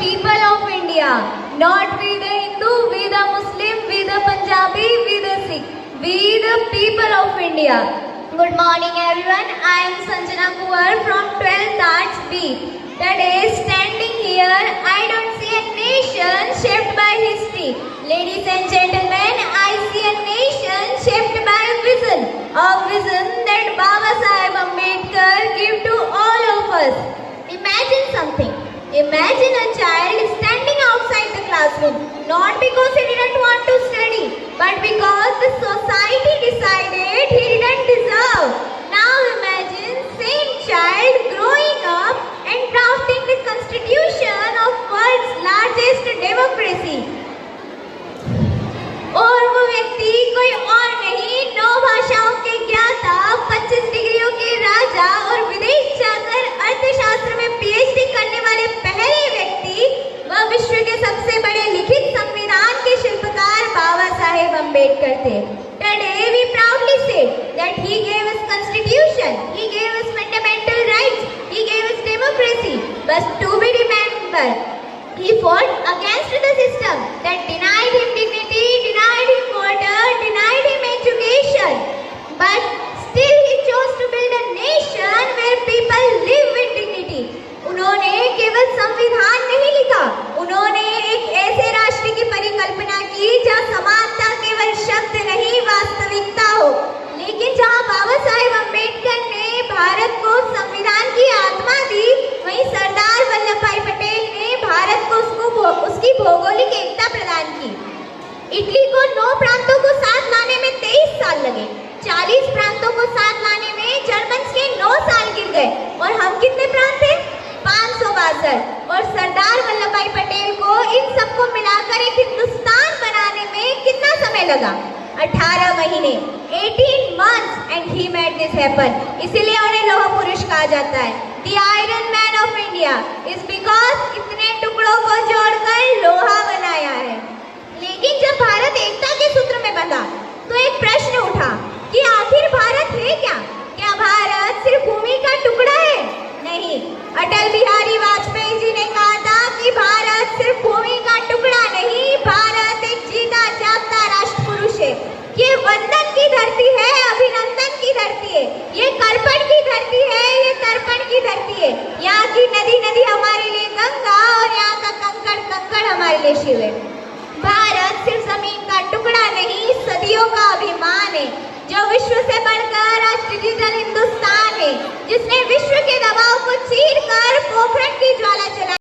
people of India, not we the Hindu, we the Muslim, we the Punjabi, we the Sikh, we the people of India. Good morning everyone, I am Sanjana Kuwar from 12th Arts B. Today standing here, I don't see a nation shaped by history. Ladies and gentlemen, I see a nation shaped by vision. A vision that Baba Saheb Ambedkar gave to all of us. Imagine something. Imagine a child standing outside the classroom, not because he didn't want to study, but because the society decided he didn't deserve. Now imagine same child growing up and drafting the constitution of world's largest democracy. और वो व्यक्ति कोई और नहीं, 9 भाषाओं के ज्ञाता, 25 डिग्रियों के राजा और विदेश जाकर अर्थशास्त्र में पीएचडी करने वाले पहले व्यक्ति, वह विश्व के सबसे बड़े लिखित संविधान के शिल्पकार बाबा साहेब अम्बेडकर थे. Today we proudly say that he gave us constitution, he gave us fundamental rights, he gave us democracy. But to be remembered, he fought against the system that denied him dignity, denied him water, denied him education. But still he chose to build a nation where people live with dignity. उन्होंने केवल संविधान नहीं लिखा, उन्होंने एक ऐसे राष्ट्र की परिकल्पना की जहाँ समानता केवल शब्द नहीं वास्तविकता हो. लेकिन जहाँ बाबा साहेब अम्बेडकर ने भारत को संविधान की आत्मा दी, वहीं सरदार वल्लभ भाई पटेल ने भारत को उसकी भौगोलिक एकता प्रदान की. इटली को 9 प्रांतों को साथ लाने में 23 साल लगे, 40 प्रांतों को साथ लाने में जर्मन के 9 साल गिर गए. और हम कितने प्रांत थे? 562. और सरदार वल्लभ भाई पटेल को इन सबको मिलाकर एक हिंदुस्तान बनाने में कितना समय लगा? 18 महीने, 18 months, and he made this happen. इसीलिए उन्हें लौह पुरुष कहा जाता है. The Iron Man of India is because इतने टुकड़ों को जोड़कर लोहा बनाया है. लेकिन जब भारत एकता के सूत्र में बंधा, तो एक प्रश्न उठा कि आखिर भारत है क्या? क्या भारत सिर्फ भूमि का टुकड़ा है? नहीं. अटल बिहारी वाजपेयी जी ने कहा था कि भारत सिर्फ भूमि का टुकड़ा नहीं, भारत एक जीता जागता राष्ट्र पुरुष है. ये वंदन की धरती है, अभिनंदन की धरती है, ये कर्पण की धरती है, ये तर्पण की धरती है. यहाँ की नदी नदी हमारे लिए गंगा और यहाँ का कंकड़ कंकड़ हमारे लिए शिव है. भारत सिर्फ जमीन का टुकड़ा नहीं, सदियों का अभिमान है, जो विश्व से बढ़कर आज डिजिटल हिंदुस्तान है, जिसने विश्व के दबाव को चीरकर पोखरण की ज्वाला चलाई.